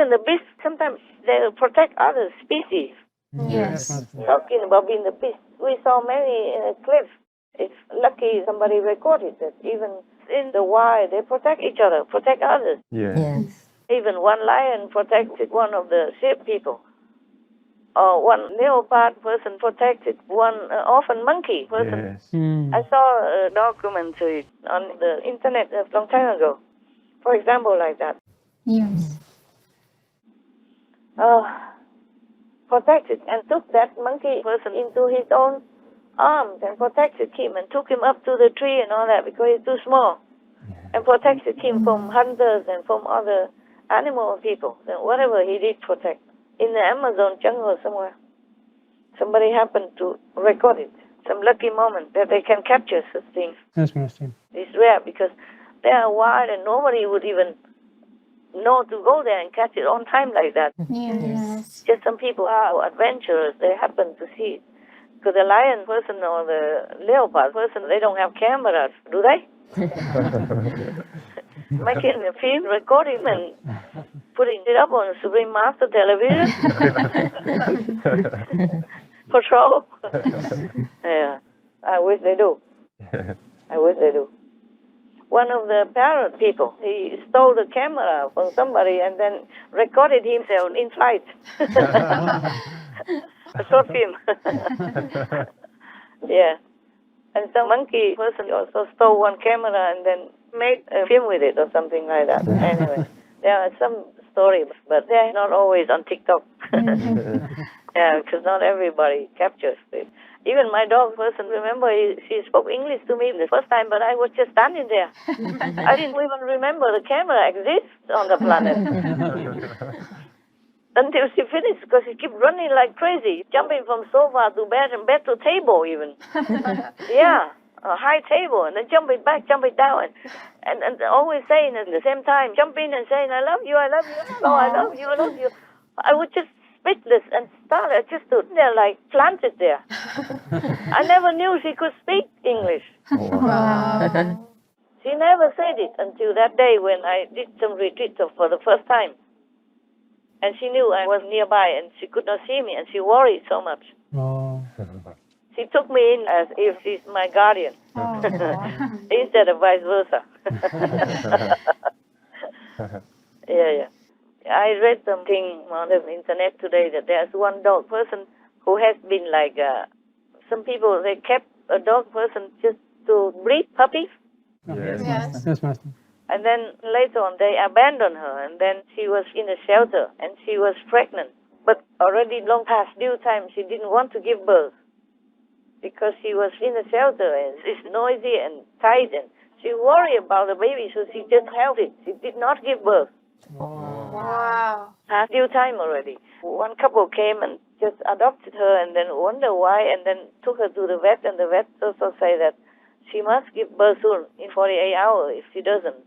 Even the beasts, sometimes they protect other species. Yes. Talking about being the beast, we saw many clips. It's lucky somebody recorded that even in the wild, they protect each other, protect others. Yes. Even one lion protected one of the sheep people. Or one leopard person protected one orphan monkey person. Yes. I saw a documentary on the internet a long time ago. For example, like that. Yes. Protected and took that monkey person into his own arms and protected him and took him up to the tree and all that because he's too small. And protected him from hunters and from other animal people. And whatever he did protect. In the Amazon jungle somewhere, somebody happened to record it. Some lucky moment that they can capture such things. Interesting. It's rare because they are wild and nobody would even know to go there and catch it on time like that. Yes. Just some people are adventurous. They happen to see it. Because the lion person or the leopard person, they don't have cameras, do they? Making a film, recording and putting it up on Supreme Master Television. Patrol. Yeah, I wish they do. I wish they do. One of the parrot people, he stole the camera from somebody and then recorded himself in flight. A short film. Yeah. And some monkey person also stole one camera and then made a film with it or something like that. Anyway, there are some stories, but they're not always on TikTok. Yeah, because not everybody captures it. Even my dog person, remember, she spoke English to me the first time, but I was just standing there. I didn't even remember the camera exists on the planet. Until she finished, because she kept running like crazy, jumping from sofa to bed and bed to table even. Yeah, a high table, and then jumping back, jumping down, and always saying at the same time, jumping and saying, I love you, I love you, oh, I love you, I love you. I was just speechless and started, just stood there like planted there. I never knew she could speak English. Wow. She never said it until that day when I did some retreat for the first time. And she knew I was nearby and she could not see me and she worried so much. Oh. She took me in as if she's my guardian instead of vice versa. Yeah. I read something on the internet today that there's one dog person who has been like, some people, they kept a dog person just to breed puppies. Yes. Yes, Master. And then later on, they abandoned her, and then she was in a shelter, and she was pregnant. But already long past due time, she didn't want to give birth because she was in a shelter, and it's noisy and tight, and she worried about the baby, so she just held it. She did not give birth. Wow. Past due time already. One couple came and just adopted her, and then wonder why, and then took her to the vet, and the vet also say that she must give birth soon, in 48 hours. If she doesn't,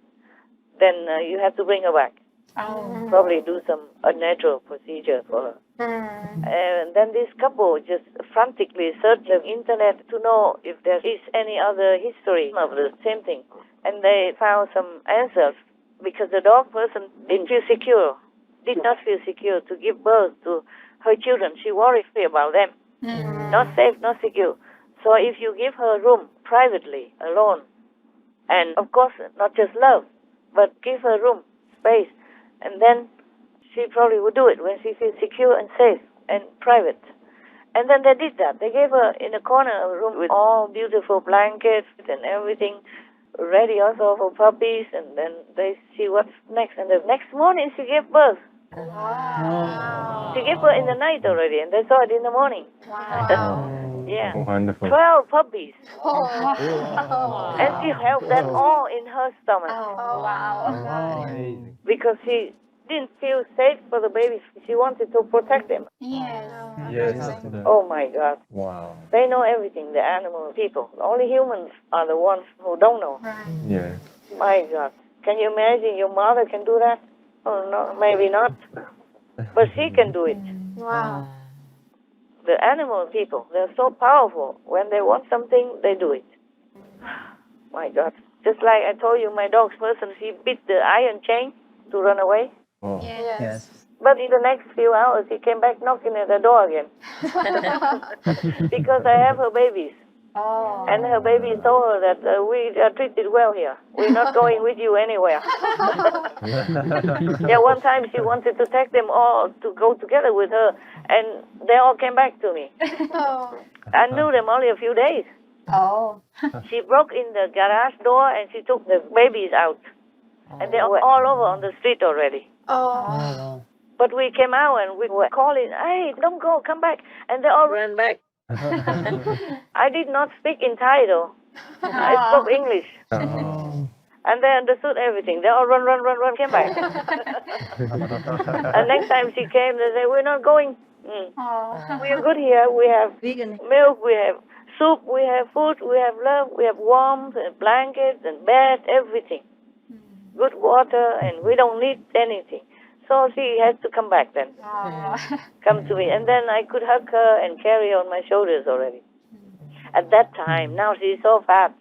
then you have to bring her back. Probably do some unnatural procedure for her. And then this couple just frantically searched the internet to know if there is any other history of the same thing. And they found some answers because the dog person didn't feel secure, did not feel secure to give birth to her children. She worried about them. Not safe, not secure. So if you give her a room privately, alone, and of course not just love, but give her room, space, and then she probably would do it when she feels secure and safe and private. And then they did that. They gave her in a corner a room with all beautiful blankets and everything ready also for puppies, and then they see what's next. And the next morning she gave birth. Wow. She gave birth in the night already, and they saw it in the morning. Wow. Yeah. Wonderful. 12 puppies. Wow. And she held them all in her stomach. Oh, wow. Because she didn't feel safe for the babies. She wanted to protect them. Yes. Yes. Oh my God. Wow. They know everything, the animal people. Only humans are the ones who don't know. Right. Yes. My God. Can you imagine your mother can do that? Oh, no, maybe not. But she can do it. Wow. The animal people, they're so powerful. When they want something, they do it. My God. Just like I told you, my dog's person, she bit the iron chain to run away. Oh. Yes. But in the next few hours, he came back knocking at the door again. Because I have her babies. Oh. And her baby told her that we are treated well here. We're not going with you anywhere. Yeah, one time she wanted to take them all to go together with her, and they all came back to me. I knew them only a few days. Oh. She broke in the garage door and she took the babies out. And they were all over on the street already. Oh. But we came out and we were calling, hey, don't go, come back. And they all ran back. I did not speak in Thai though. I spoke English. And they understood everything. They all run, came back. And next time she came, they said, we're not going. We are good here. We have vegan milk, we have soup, we have food, we have love, we have warmth and blankets and bed, everything. Good water, and we don't need anything. So she had to come back then. Come to me. And then I could hug her and carry her on my shoulders already. At that time, now she's so fat.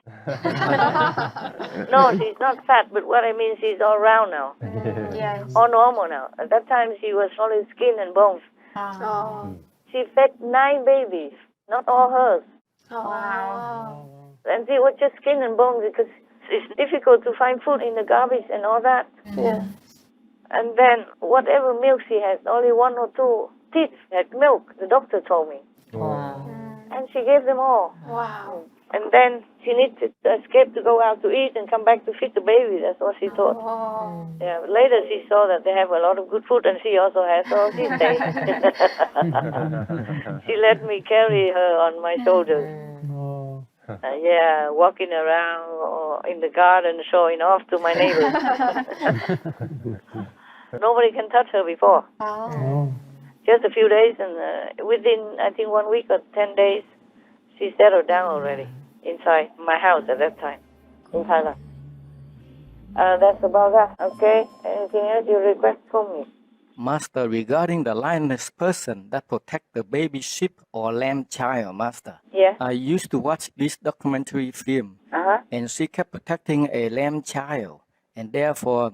No, she's not fat, but what I mean, she's all round now. Yes. All normal now. At that time, she was only skin and bones. She fed 9 babies, not all hers. Wow. And she was just skin and bones because it's difficult to find food in the garbage and all that. Yeah. And then whatever milk she has, only 1 or 2 teeth had milk, the doctor told me. Wow. And she gave them all. Wow. And then she needed to escape to go out to eat and come back to feed the baby. That's what she thought. Oh. Yeah. Later she saw that they have a lot of good food and she also has, so she stayed. She let me carry her on my shoulders. Yeah, walking around or in the garden showing off to my neighbors. Nobody can touch her before. Oh. Just a few days, and within, I think, 1 week or 10 days, she settled down already inside my house at that time in Thailand. That's about that. Okay? Anything else you request from me? Master, regarding the lioness person that protect the baby sheep or lamb child, Master. Yeah. I used to watch this documentary film, Uh-huh. and she kept protecting a lamb child, and therefore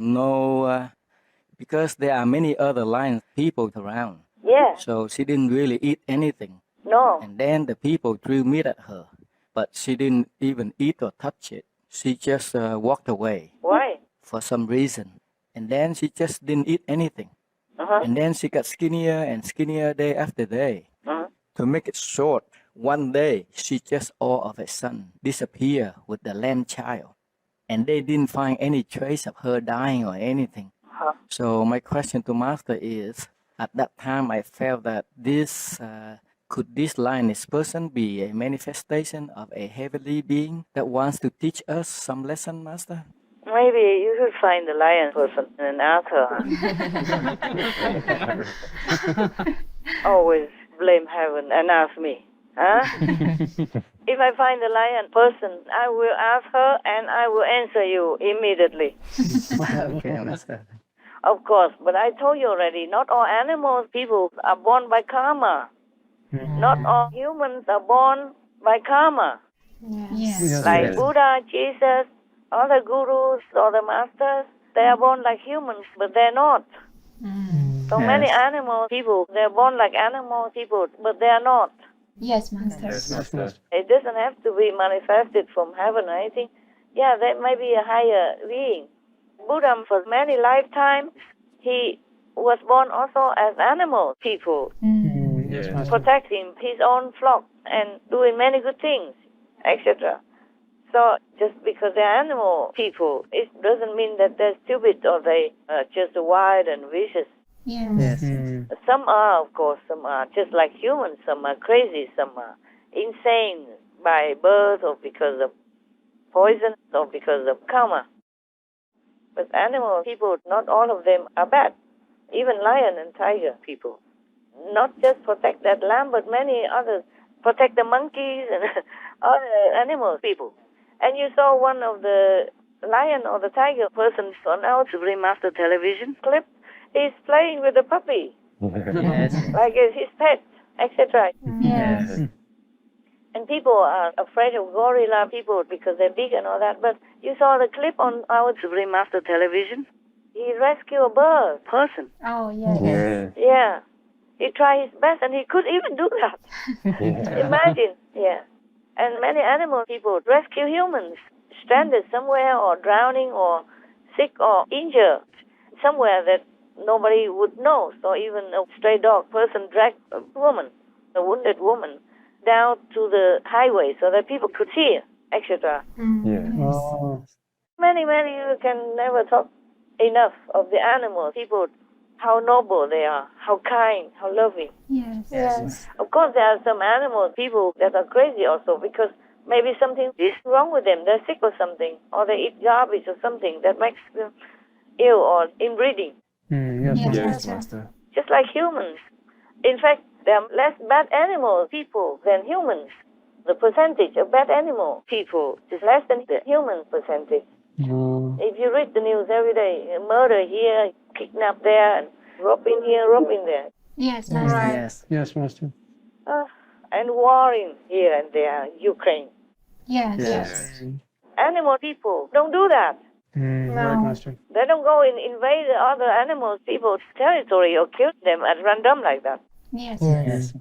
because there are many other lion people around, Yeah. so she didn't really eat anything. No. And then the people threw meat at her, but she didn't even eat or touch it. She just walked away Why? for some reason, and then she just didn't eat anything. Uh-huh. And then she got skinnier and skinnier day after day. Uh-huh. To make it short, one day she just all of a sudden disappeared with the lamb child. And they didn't find any trace of her dying or anything. Uh-huh. So my question to Master is, at that time I felt that could this lioness person be a manifestation of a heavenly being that wants to teach us some lesson, Master? Maybe you should find the lion person and ask her. Always blame heaven and ask me. Huh? If I find the lion person, I will ask her and I will answer you immediately. Okay, Master. Of course, but I told you already, not all animals, people are born by karma. Not all humans are born by karma. Yes. Like Buddha, Jesus, all the gurus, all the masters, they are born like humans, but they're not. So many animal people, they're born like animal people, but they are not. Yes, Master. It doesn't have to be manifested from heaven or anything. Yeah, that may be a higher being. Buddha, for many lifetimes, he was born also as animal people, protecting his own flock and doing many good things, etc. So just because they're animal people, it doesn't mean that they're stupid or they are just wild and vicious. Yes. Some are, of course, some are just like humans, some are crazy, some are insane by birth or because of poison or because of karma. But animal people, not all of them are bad. Even lion and tiger people. Not just protect that lamb, but many others. Protect the monkeys and other animal people. And you saw one of the lion or the tiger persons on our Supreme Master television clip. He's playing with a puppy, like it's his pet, etc. Yes. And people are afraid of gorilla people because they're big and all that. But you saw the clip on our Supreme Master television. he rescued a bird person. Oh, yes. Yeah. Yeah. He tried his best and he could even do that. Yeah. Imagine. Yeah. And many animal people rescue humans stranded somewhere or drowning or sick or injured somewhere that nobody would know. So even a stray dog person dragged a woman, a wounded woman, down to the highway so that people could see her, etc. Yeah. Yes. Many, you can never talk enough of the animals, people, how noble they are, how kind, how loving. Yes. Yes. Of course, there are some animals, people that are crazy also because maybe something is wrong with them. They're sick or something, or they eat garbage or something that makes them ill or inbreeding. Yes. Yes, Master. Just like humans. In fact, there are less bad animal people than humans. The percentage of bad animal people is less than the human percentage. If you read the news every day, murder here, kidnap there, and rob in here, rob in there. Yes, Master. Yes. Yes, Master. And warring here and there, Ukraine. Yes. Yes. Animal people don't do that. Right, Master. They don't go and invade other animals, people's territory or kill them at random like that. Yes. Yes.